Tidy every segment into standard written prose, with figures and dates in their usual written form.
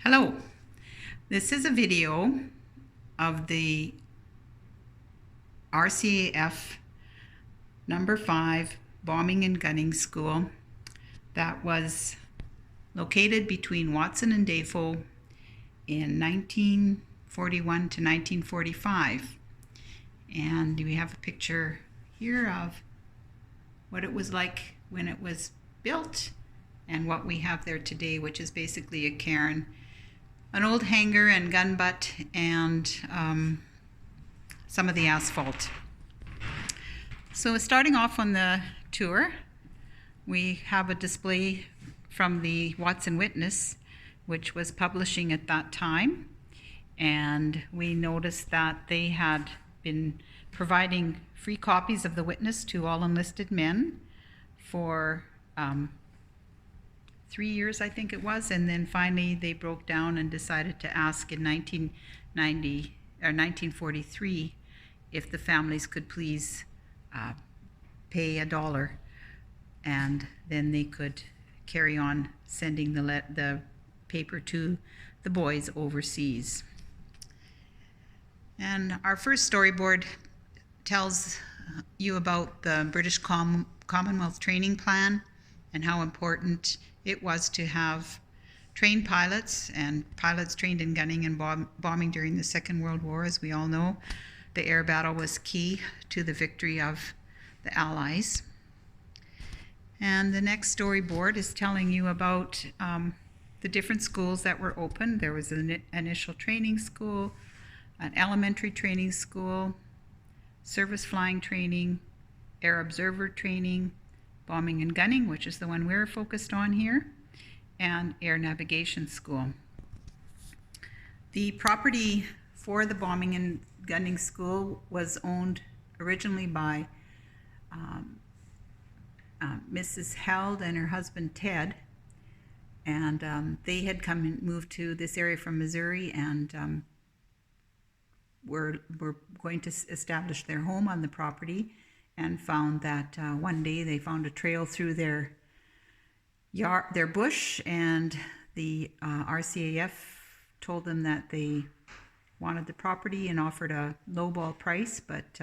Hello, this is a video of the RCAF number 5 bombing and gunning school that was located between Watson and Defoe in 1941 to 1945. And we have a picture here of what it was like when it was built and what we have there today, which is basically a cairn, an old hangar and gun butt, and some of the asphalt. So starting off on the tour, we have a display from the Watson Witness, which was publishing at that time, and we noticed that they had been providing free copies of the Witness to all enlisted men for 3 years, I think it was, and then finally they broke down and decided to ask in 1990 or 1943 if the families could please pay $1, and then they could carry on sending the paper to the boys overseas. And our first storyboard tells you about the British Commonwealth training plan and how important it was to have trained pilots and pilots trained in gunning and bombing during the Second World War. As we all know, the air battle was key to the victory of the Allies. And the next storyboard is telling you about the different schools that were open. There was an initial training school, an elementary training school, service flying training, air observer training, bombing and gunning, which is the one we're focused on here, and air navigation school. The property for the bombing and gunning school was owned originally by Mrs. Held and her husband Ted, and they had come and moved to this area from Missouri, and were going to establish their home on the property, and found that one day they found a trail through their bush, and the RCAF told them that they wanted the property and offered a lowball price, but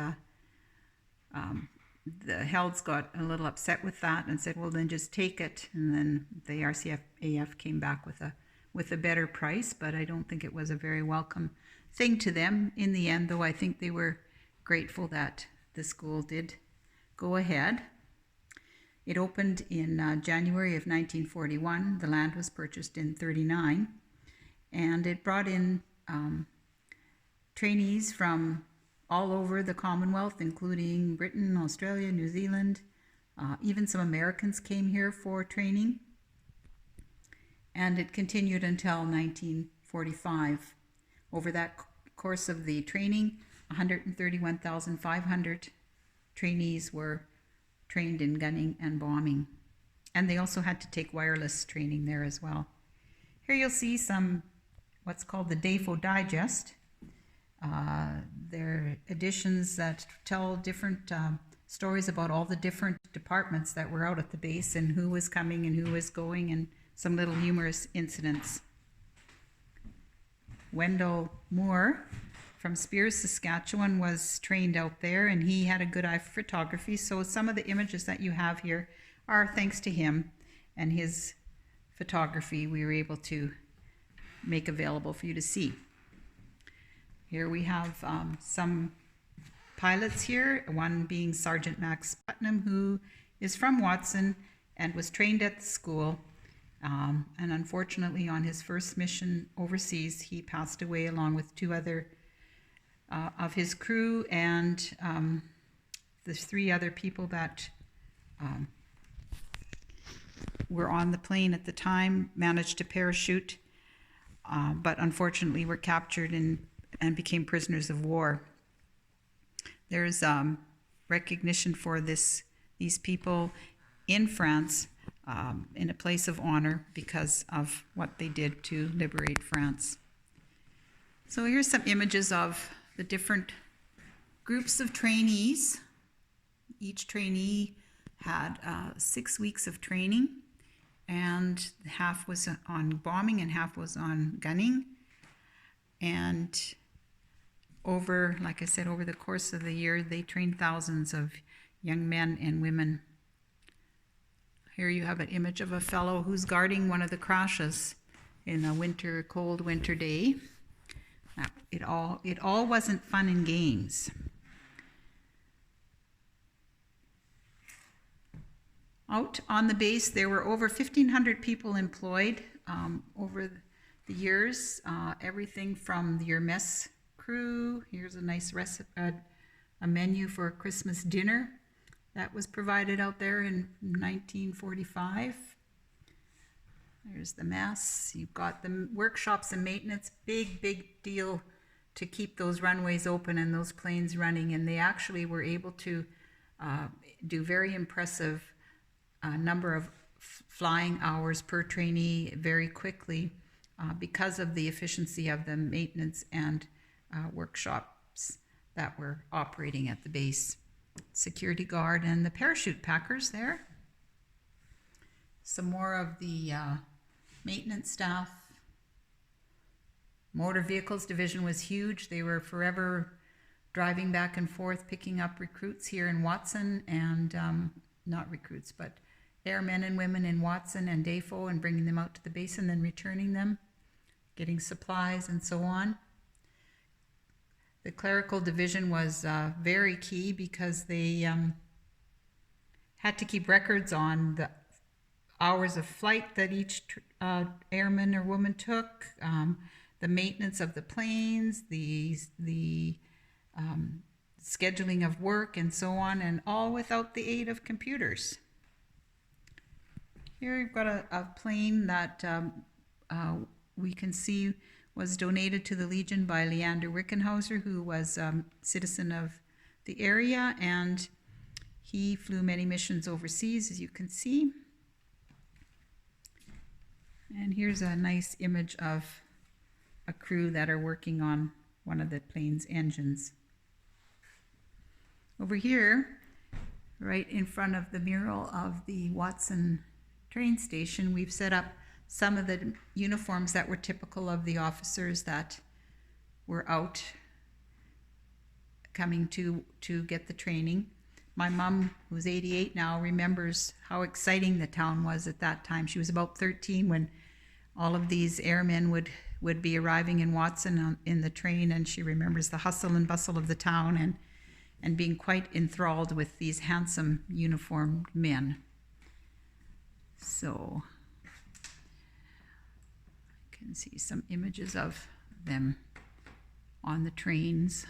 the Helds got a little upset with that and said, well, then just take it. And then the RCAF came back with a better price, but I don't think it was a very welcome thing to them in the end, though I think they were grateful that the school did go ahead. It opened in January of 1941. The land was purchased in 1939, and it brought in trainees from all over the Commonwealth, including Britain, Australia, New Zealand. Even some Americans came here for training, and it continued until 1945. Over that course of the training, 131,500 trainees were trained in gunning and bombing. And they also had to take wireless training there as well. Here you'll see some what's called the Defoe Digest. They're editions that tell different stories about all the different departments that were out at the base and who was coming and who was going, and some little humorous incidents. Wendell Moore from Spears, Saskatchewan was trained out there, and he had a good eye for photography, so some of the images that you have here are thanks to him and his photography we were able to make available for you to see. Here we have some pilots here, one being Sergeant Max Putnam, who is from Watson and was trained at the school. And unfortunately, on his first mission overseas, he passed away along with 2 other of his crew, and the 3 other people that were on the plane at the time managed to parachute, but unfortunately were captured and became prisoners of war. There's recognition for these people in France, in a place of honor because of what they did to liberate France. So here's some images of the different groups of trainees. Each trainee had 6 weeks of training, and half was on bombing and half was on gunning. And over, like I said, over the course of the year, they trained thousands of young men and women. Here you have an image of a fellow who's guarding one of the crashes in a cold winter day. Now, it all wasn't fun and games. Out on the base, there were over 1,500 people employed over the years. Everything from your mess crew. Here's a nice recipe, a menu for a Christmas dinner that was provided out there in 1945. There's the mess. You've got the workshops and maintenance. Big deal to keep those runways open and those planes running. And they actually were able to do very impressive number of flying hours per trainee very quickly because of the efficiency of the maintenance and workshops that were operating at the base. Security guard and the parachute packers there. Some more of the maintenance staff. Motor vehicles division was huge. They were forever driving back and forth, picking up recruits here in Watson, and not recruits, but airmen and women in Watson and Dafo, and bringing them out to the base and then returning them, getting supplies and so on. The clerical division was very key because they had to keep records on the hours of flight that each airman or woman took, the maintenance of the planes, the scheduling of work and so on, and all without the aid of computers. Here you've got a plane that we can see was donated to the Legion by Leander Wickenhauser, who was a citizen of the area, and he flew many missions overseas, as you can see. And here's a nice image of a crew that are working on one of the plane's engines. Over here, right in front of the mural of the Watson train station, we've set up some of the uniforms that were typical of the officers that were out coming to get the training. My mom, who's 88 now, remembers how exciting the town was at that time. She was about 13 when all of these airmen would be arriving in Watson in the train, and she remembers the hustle and bustle of the town and being quite enthralled with these handsome uniformed men. So you can see some images of them on the trains,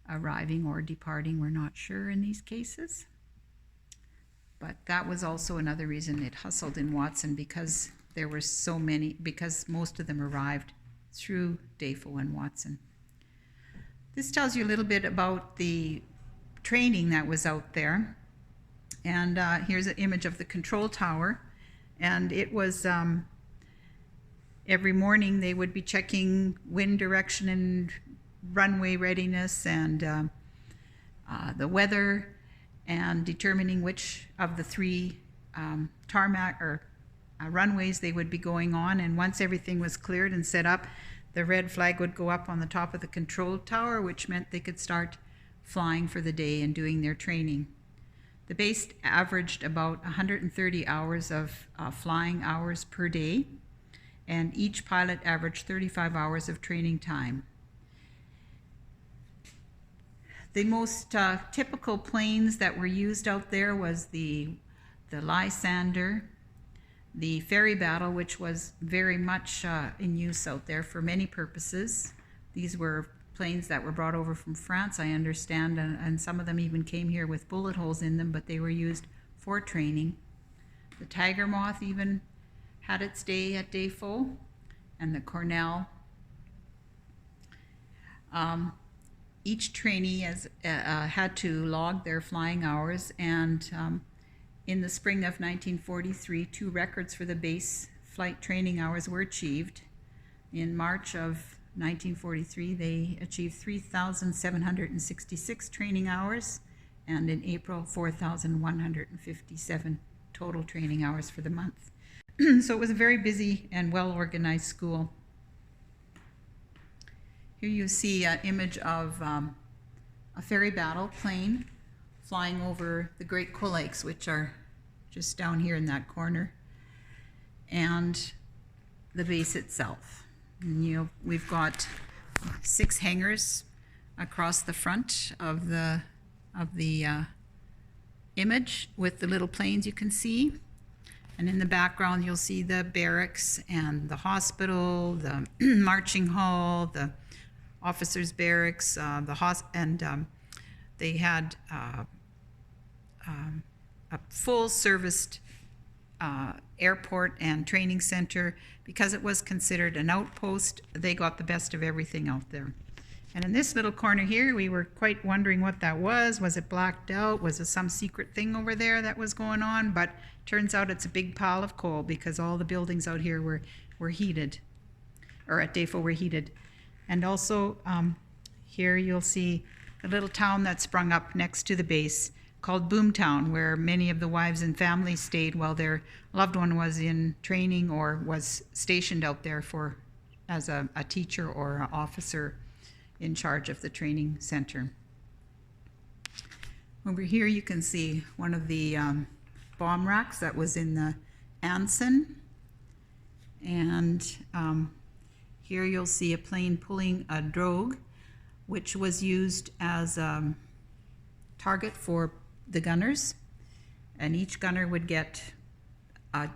arriving or departing, we're not sure in these cases. But that was also another reason it hustled in Watson, because there were so many, because most of them arrived through Dafo and Watson. This tells you a little bit about the training that was out there. And here's an image of the control tower. And it was every morning they would be checking wind direction and runway readiness and the weather, and determining which of the three tarmac or runways they would be going on. And once everything was cleared and set up, the red flag would go up on the top of the control tower, which meant they could start flying for the day and doing their training. The base averaged about 130 hours of flying hours per day, and each pilot averaged 35 hours of training time. The most typical planes that were used out there was the Lysander, the Ferry Battle, which was very much in use out there for many purposes. These were planes that were brought over from France, I understand, and some of them even came here with bullet holes in them, but they were used for training. The Tiger Moth even had its day at Dafo, and the Cornell. Each trainee had to log their flying hours, and in the spring of 1943, 2 records for the base flight training hours were achieved. In March of 1943, they achieved 3,766 training hours, and in April, 4,157 total training hours for the month. So it was a very busy and well-organized school. Here you see an image of a ferry battle plane flying over the Great Cool Lakes, which are just down here in that corner, and the base itself. And we've got 6 hangars across the front of the image with the little planes you can see. And in the background, you'll see the barracks and the hospital, the marching hall, the officers' barracks, they had a full-serviced airport and training center. Because it was considered an outpost, they got the best of everything out there. And in this little corner here, we were quite wondering what that was. Was it blacked out? Was it some secret thing over there that was going on? But turns out it's a big pile of coal, because all the buildings out here were heated, or at DAFO were heated. And also here you'll see a little town that sprung up next to the base called Boomtown, where many of the wives and families stayed while their loved one was in training or was stationed out there as a teacher or an officer in charge of the training center. Over here you can see one of the bomb racks that was in the Anson, and here you'll see a plane pulling a drogue, which was used as a target for the gunners, and each gunner would get a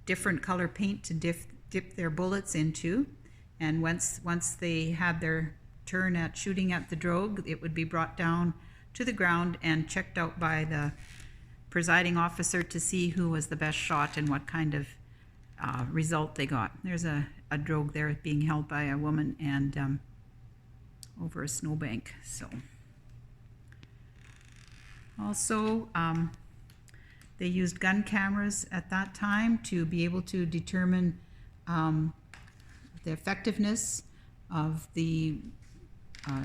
different color paint to dip their bullets into, and once they had their turn at shooting at the drogue, it would be brought down to the ground and checked out by the presiding officer to see who was the best shot and what kind of result they got. There's a drogue there being held by a woman and over a snowbank. So also they used gun cameras at that time to be able to determine the effectiveness of the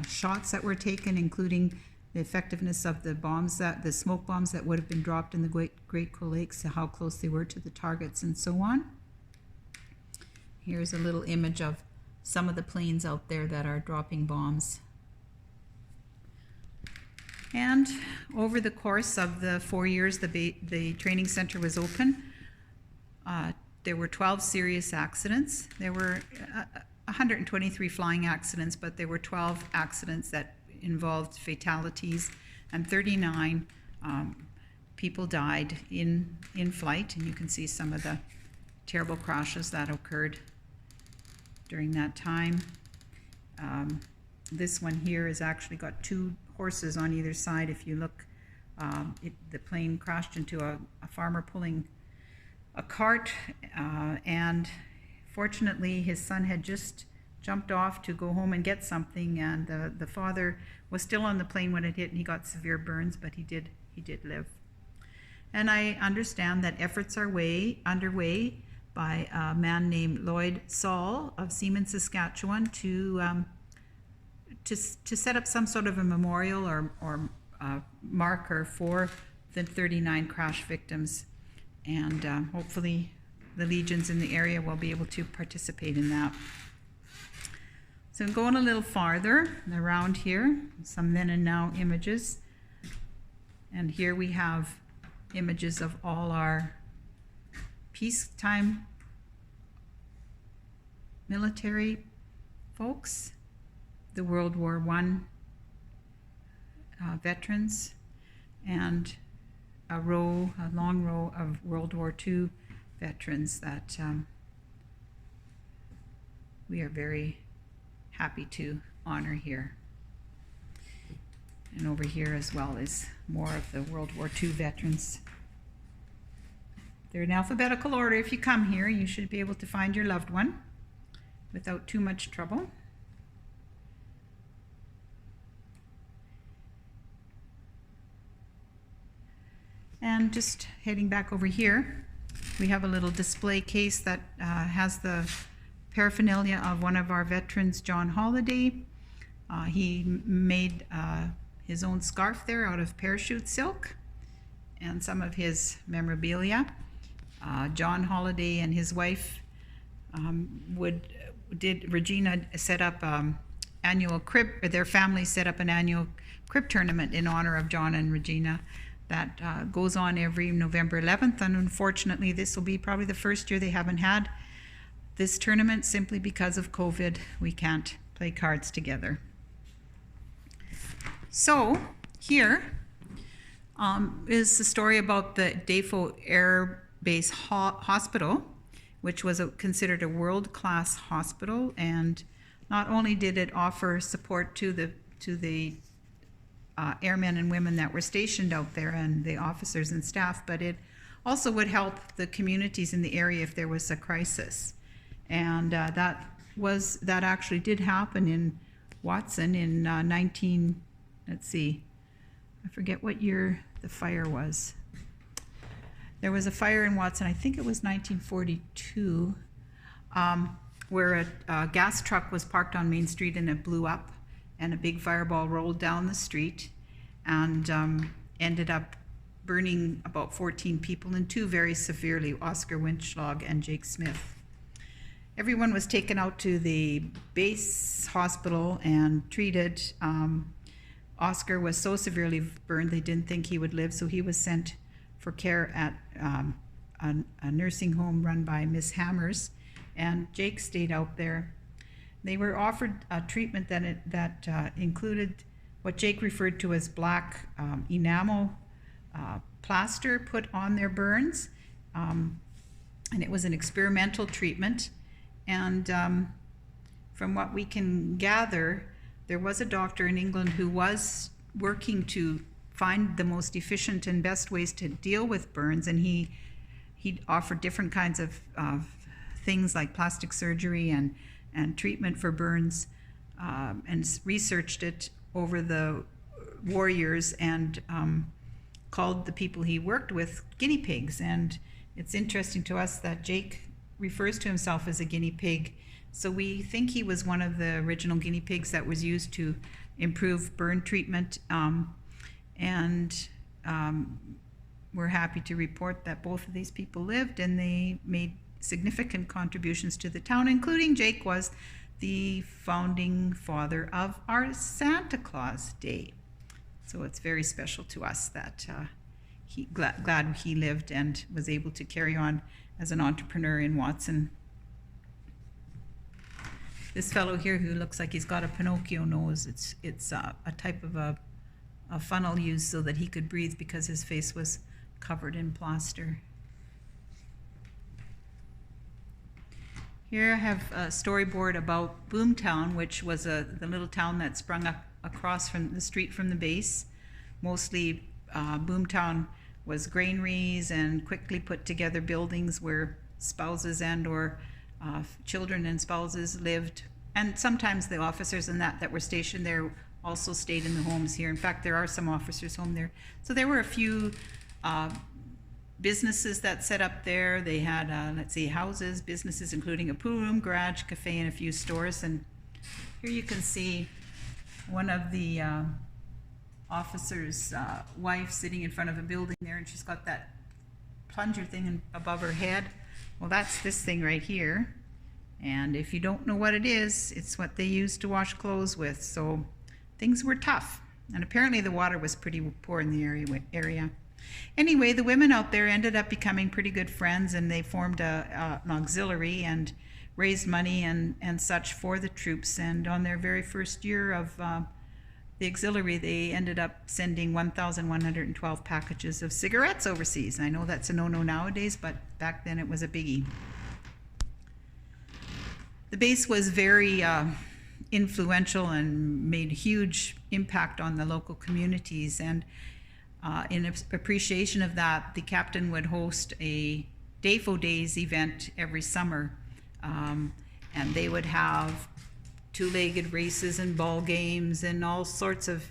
shots that were taken, including the effectiveness of the smoke bombs that would have been dropped in the Great Cool Lakes, how close they were to the targets and so on. Here's a little image of some of the planes out there that are dropping bombs. And over the course of the 4 years the training center was open, there were 12 serious accidents. There were 123 flying accidents, but there were 12 accidents that involved fatalities, and 39 people died in flight, and you can see some of the terrible crashes that occurred during that time. This one here has actually got 2 horses on either side. If you look, the plane crashed into a farmer pulling a cart, and fortunately his son had just jumped off to go home and get something, and the father was still on the plane when it hit, and he got severe burns, but he did live. And I understand that efforts are underway by a man named Lloyd Saul of Seaman, Saskatchewan, to set up some sort of a memorial or marker for the 39 crash victims, and hopefully the legions in the area will be able to participate in that. So going a little farther around here, some then and now images, and here we have images of all our peacetime military folks, the World War I veterans, and a long row of World War II veterans that we are very happy to honor here. And over here as well is more of the World War II veterans. They're in alphabetical order. If you come here, you should be able to find your loved one without too much trouble. And just heading back over here, we have a little display case that has the paraphernalia of one of our veterans, John Holliday. He made his own scarf there out of parachute silk, and some of his memorabilia. John Holiday and his wife Regina set up annual crib, or their family set up an annual crib tournament in honor of John and Regina that goes on every November 11th, and unfortunately this will be probably the first year they haven't had this tournament simply because of COVID. We can't play cards together. So here is the story about the Defoe Air Base Hospital, which was considered a world-class hospital, and not only did it offer support to the airmen and women that were stationed out there and the officers and staff, but it also would help the communities in the area if there was a crisis. And that actually did happen in Watson in let's see, I forget what year the fire was. There was a fire in Watson, I think it was 1942, where a gas truck was parked on Main Street and it blew up, and a big fireball rolled down the street and ended up burning about 14 people, and 2 very severely, Oscar Winchlag and Jake Smith. Everyone was taken out to the base hospital and treated. Oscar was so severely burned they didn't think he would live, so he was sent for care at a nursing home run by Miss Hammers, and Jake stayed out there. They were offered a treatment that included what Jake referred to as black enamel plaster put on their burns, and it was an experimental treatment. And from what we can gather, there was a doctor in England who was working to find the most efficient and best ways to deal with burns, and he offered different kinds of things like plastic surgery and treatment for burns, and researched it over the war years, and called the people he worked with guinea pigs. And it's interesting to us that Jake refers to himself as a guinea pig, so we think he was one of the original guinea pigs that was used to improve burn treatment. We're happy to report that both of these people lived, and they made significant contributions to the town, including Jake was the founding father of our Santa Claus Day. So it's very special to us that glad he lived and was able to carry on as an entrepreneur in Watson. This fellow here who looks like he's got a Pinocchio nose, it's a type of a funnel used so that he could breathe because his face was covered in plaster. Here I have a storyboard about Boomtown, which was the little town that sprung up across from the street from the base. Mostly Boomtown was granaries and quickly put together buildings where spouses and or children and spouses lived, and sometimes the officers and that were stationed there also stayed in the homes here. In fact, there are some officers home there. So there were a few businesses that set up there. They had, houses, businesses, including a pool room, garage, cafe, and a few stores. And here you can see one of the officer's wife sitting in front of a building there, and she's got that plunger thing above her head. Well, that's this thing right here. And if you don't know what it is, it's what they used to wash clothes with. So things were tough. And apparently the water was pretty poor in the area. Anyway, the women out there ended up becoming pretty good friends, and they formed an auxiliary and raised money and such for the troops. And on their very first year of the auxiliary, they ended up sending 1,112 packages of cigarettes overseas. I know that's a no-no nowadays, but back then it was a biggie. The base was very influential and made a huge impact on the local communities, and in appreciation of that, the captain would host a Defoe Days event every summer, and they would have two-legged races and ball games and all sorts of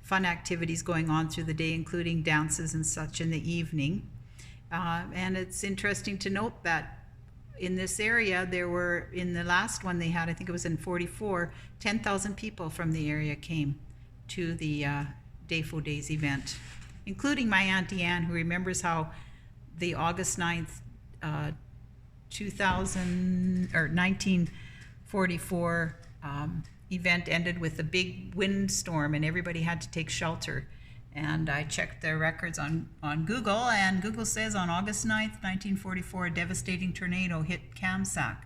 fun activities going on through the day, including dances and such in the evening. And it's interesting to note that in this area, there were, in the last one they had, I think it was in 44, 10,000 people from the area came to the Defoe Days event, including my Auntie Anne, who remembers how the August 9th 2000 or 1944 event ended with a big windstorm, and everybody had to take shelter. And I checked their records on Google, and Google says on August 9th, 1944, a devastating tornado hit Kamsack.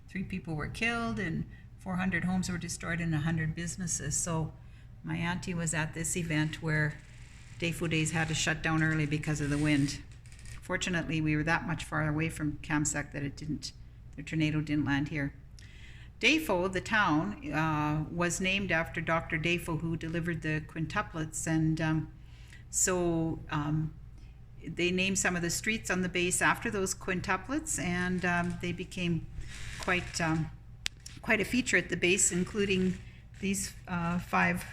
3 people were killed, and 400 homes were destroyed, and 100 businesses. So my auntie was at this event where Defu Days had to shut down early because of the wind. Fortunately, we were that much far away from Kamsack that the tornado didn't land here. Defu, the town, was named after Dr. Defu, who delivered the quintuplets, and so they named some of the streets on the base after those quintuplets, and they became quite a feature at the base, including these 5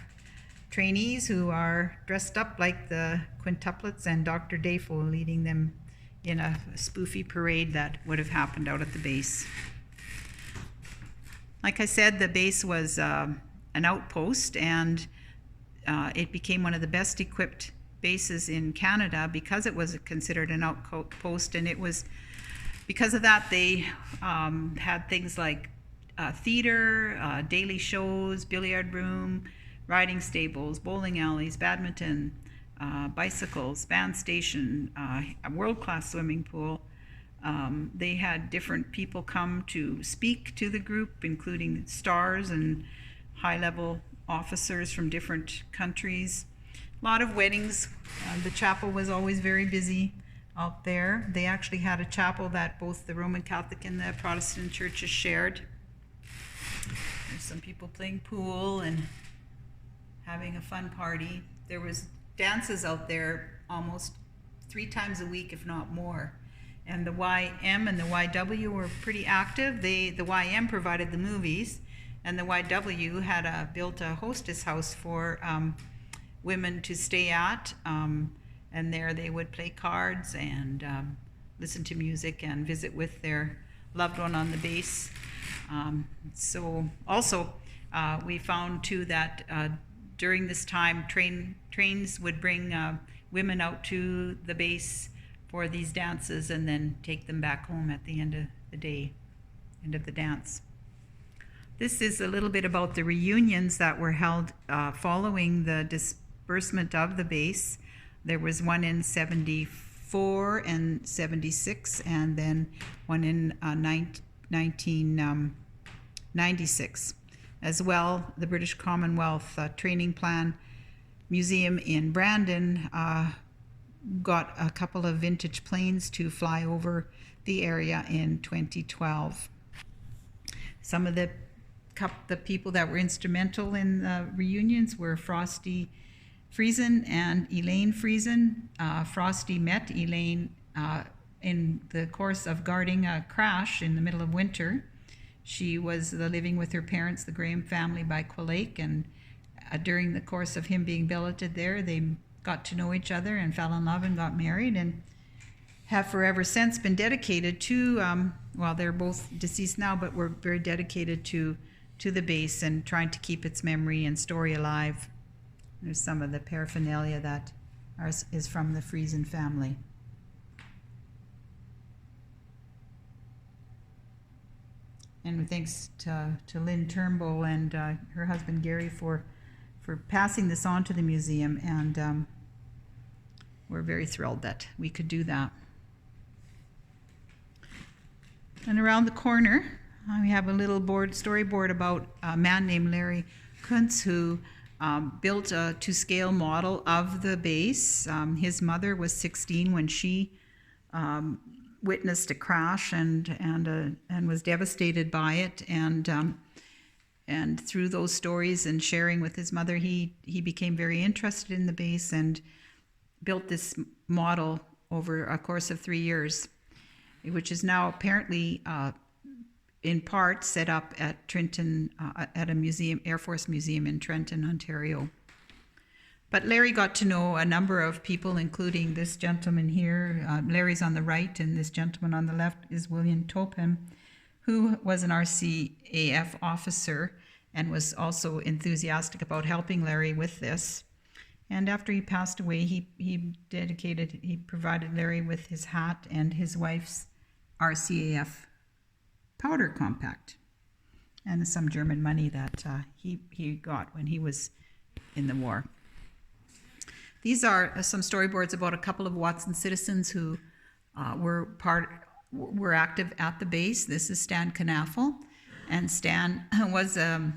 trainees who are dressed up like the quintuplets, and Dr. Defu leading them in a spoofy parade that would have happened out at the base. Like I said, the base was an outpost, and it became one of the best equipped bases in Canada because it was considered an outpost, and it was because of that they had things like theater, daily shows, billiard room, riding stables, bowling alleys, badminton, bicycles, band station, a world-class swimming pool. They had different people come to speak to the group, including stars and high-level officers from different countries. A lot of weddings. The chapel was always very busy out there. They actually had a chapel that both the Roman Catholic and the Protestant churches shared. There's some people playing pool and having a fun party. There was dances out there almost 3 times a week, if not more. And the YM and the YW were pretty active. The YM provided the movies, and the YW had built a hostess house for women to stay at. And there they would play cards and listen to music and visit with their loved one on the base. So also we found too that during this time trains would bring women out to the base for these dances and then take them back home at the end of the day, end of the dance. This is a little bit about the reunions that were held following the disbursement of the base. There was one in 74 and 76, and then one in 1996. As well, the British Commonwealth Training Plan Museum in Brandon got a couple of vintage planes to fly over the area in 2012. Some of the people that were instrumental in the reunions were Frosty Friesen and Elaine Friesen. Frosty met Elaine in the course of guarding a crash in the middle of winter. She was living with her parents, the Graham family, by Quill Lake, and during the course of him being billeted there, they got to know each other and fell in love and got married, and have forever since been dedicated to, well, they're both deceased now, but were very dedicated to the base and trying to keep its memory and story alive. There's some of the paraphernalia that is from the Friesen family. And thanks to Lynn Turnbull and her husband Gary for passing this on to the museum, and we're very thrilled that we could do that. And around the corner, we have a little storyboard about a man named Larry Kuntz who built a to-scale model of the base. His mother was 16 when she witnessed a crash and was devastated by it. And through those stories and sharing with his mother, he became very interested in the base and built this model over a course of 3 years, which is now apparently in part set up at Trenton, at a museum, Air Force Museum in Trenton, Ontario. But Larry got to know a number of people, including this gentleman here. Larry's on the right, and this gentleman on the left is William Topham, who was an RCAF officer and was also enthusiastic about helping Larry with this. And after he passed away, he provided Larry with his hat and his wife's RCAF powder compact, and some German money that he got when he was in the war. These are some storyboards about a couple of Watson citizens who were active at the base. This is Stan Knaffel, and Stan was a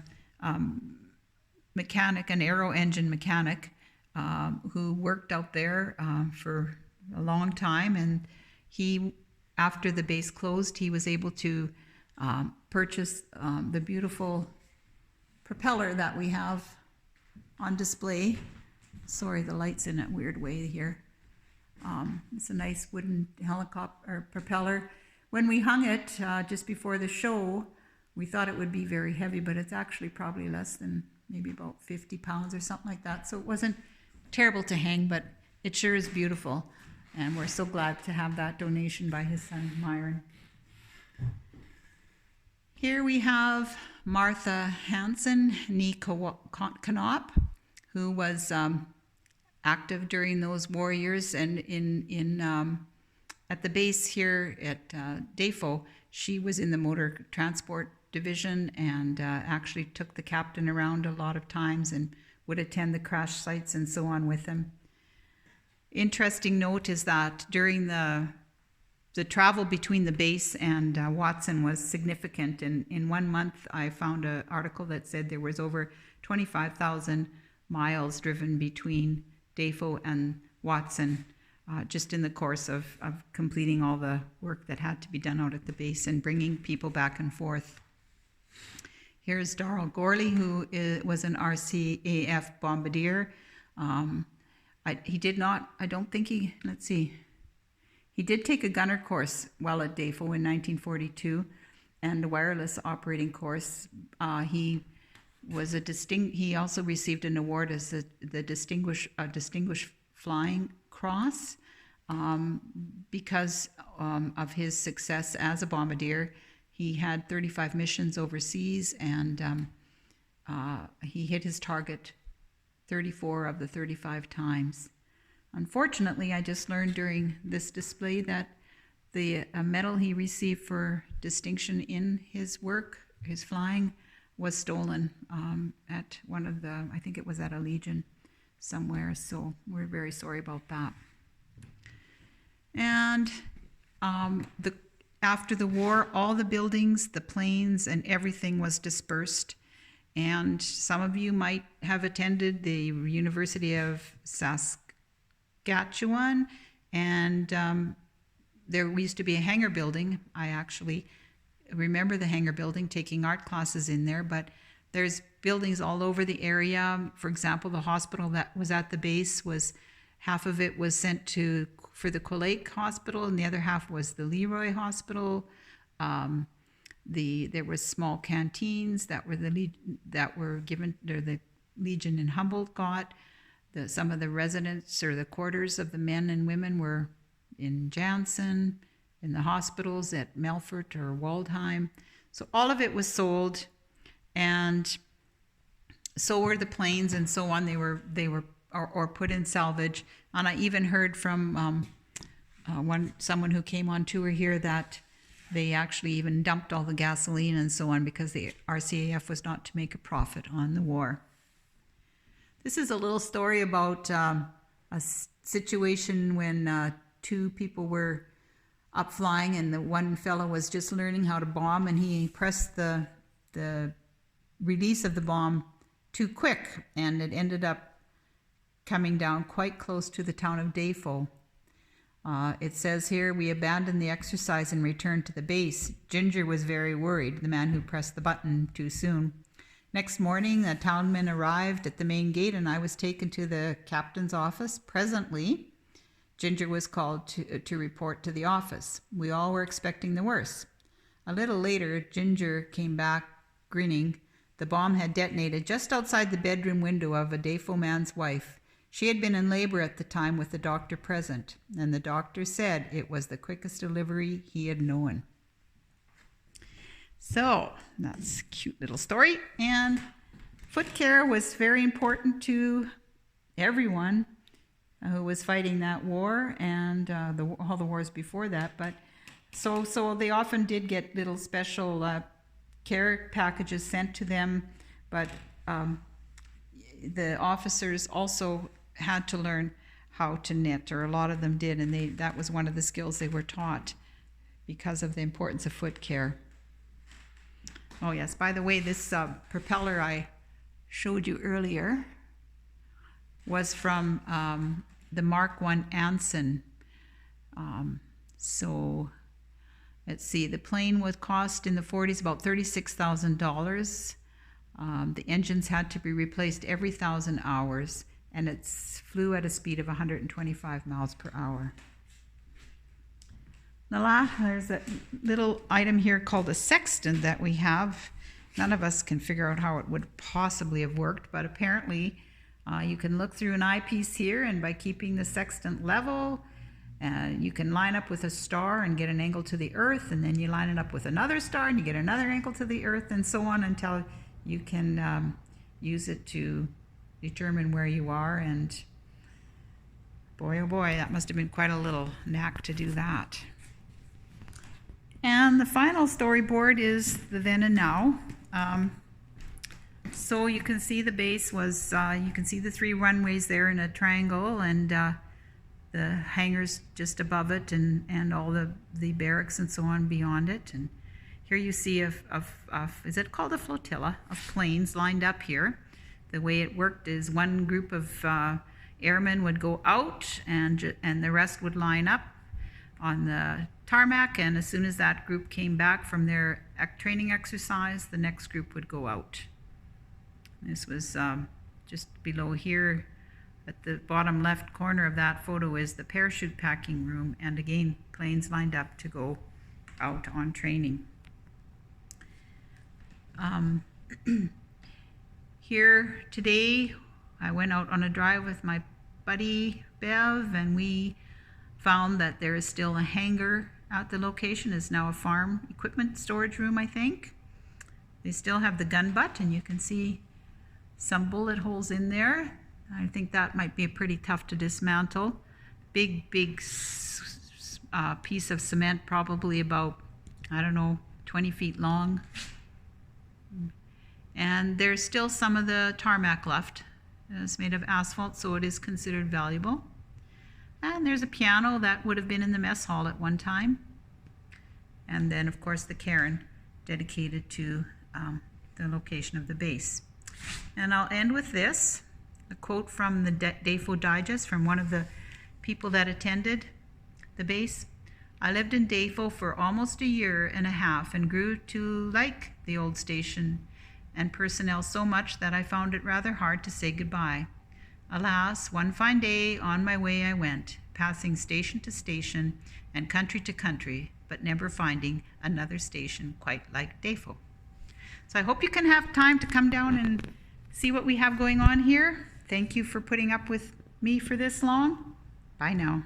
mechanic, an aero engine mechanic, who worked out there for a long time, and he, after the base closed, he was able to purchase the beautiful propeller that we have on display. Sorry, the light's in a weird way here. It's a nice wooden helicopter or propeller. When we hung it just before the show, we thought it would be very heavy, but it's actually probably less than maybe about 50 pounds or something like that. So it wasn't terrible to hang, but it sure is beautiful. And we're so glad to have that donation by his son, Myron. Here we have Martha Hansen, nee Knop, who was active during those war years, and at the base here at DAFO, she was in the motor transport division and actually took the captain around a lot of times and would attend the crash sites and so on with him. Interesting note is that during the travel between the base and Watson was significant. In 1 month, I found an article that said there was over 25,000 miles driven between DAFO and Watson, just in the course of completing all the work that had to be done out at the base and bringing people back and forth. Here's Darrell Gorley, who was an RCAF bombardier. He did take a gunner course while at DAFO in 1942 and a wireless operating course. He also received an award as the Distinguished Flying Cross because of his success as a bombardier. He had 35 missions overseas, and he hit his target 34 of the 35 times. Unfortunately, I just learned during this display that the medal he received for distinction in his work, his flying, was stolen at one of the, I think it was at a Legion somewhere, so we're very sorry about that. And after the war, all the buildings, the planes, and everything was dispersed. And some of you might have attended the University of Saskatchewan, and there used to be a hangar building. I actually remember the hangar building, taking art classes in there, but there's buildings all over the area. For example, the hospital that was at the base half of it was sent for the Quilake Hospital, and the other half was the Leroy Hospital. There was small canteens that were given, or the Legion in Humboldt got. Some of the residents or the quarters of the men and women were in Janssen, in the hospitals at Melfort or Waldheim. So all of it was sold, and so were the planes and so on. They were put in salvage. And I even heard from someone who came on tour here that they actually even dumped all the gasoline and so on because the RCAF was not to make a profit on the war. This is a little story about a situation when two people were up flying, and the one fellow was just learning how to bomb, and he pressed the release of the bomb too quick, and it ended up coming down quite close to the town of DAFO. It says here, we abandoned the exercise and returned to the base. Ginger was very worried, the man who pressed the button too soon. Next morning, the townmen arrived at the main gate, and I was taken to the captain's office. Presently, Ginger was called to report to the office. We all were expecting the worst. A little later, Ginger came back grinning. The bomb had detonated just outside the bedroom window of a DAFO man's wife. She had been in labor at the time with the doctor present, and the doctor said it was the quickest delivery he had known. So, that's a cute little story. And foot care was very important to everyone who was fighting that war and all the wars before that. But So they often did get little special care packages sent to them, but the officers also had to learn how to knit, or a lot of them did, and that was one of the skills they were taught because of the importance of foot care. Oh yes, by the way, this propeller I showed you earlier was from the Mark I Anson. So let's see, the plane was cost in the 40s about $36,000. The engines had to be replaced every 1,000 hours, and it flew at a speed of 125 miles per hour. There's a little item here called a sextant that we have. None of us can figure out how it would possibly have worked, but apparently you can look through an eyepiece here, and by keeping the sextant level, you can line up with a star and get an angle to the earth, and then you line it up with another star and you get another angle to the earth, and so on until you can use it to determine where you are. And boy, oh boy, that must have been quite a little knack to do that. And the final storyboard is the then and now. So you can see the base was, you can see the 3 runways there in a triangle, and the hangars just above it, and all the barracks and so on beyond it. And here you see is it called a flotilla of planes lined up here. The way it worked is one group of airmen would go out, and the rest would line up on the tarmac, and as soon as that group came back from their training exercise, the next group would go out. This was just below here. At the bottom left corner of that photo is the parachute packing room, and again, planes lined up to go out on training. Here today, I went out on a drive with my buddy Bev, and we found that there is still a hangar at the location. It's now a farm equipment storage room, I think. They still have the gun butt, and you can see some bullet holes in there. I think that might be pretty tough to dismantle. Big piece of cement, probably about, I don't know, 20 feet long. And there's still some of the tarmac left. It's made of asphalt, so it is considered valuable. And there's a piano that would have been in the mess hall at one time. And then, of course, the cairn dedicated to the location of the base. And I'll end with this. A quote from the DAFO Digest from one of the people that attended the base. I lived in DAFO for almost a year and a half and grew to like the old station and personnel so much that I found it rather hard to say goodbye. Alas, one fine day on my way I went, passing station to station and country to country, but never finding another station quite like DAFO. So I hope you can have time to come down and see what we have going on here. Thank you for putting up with me for this long. Bye now.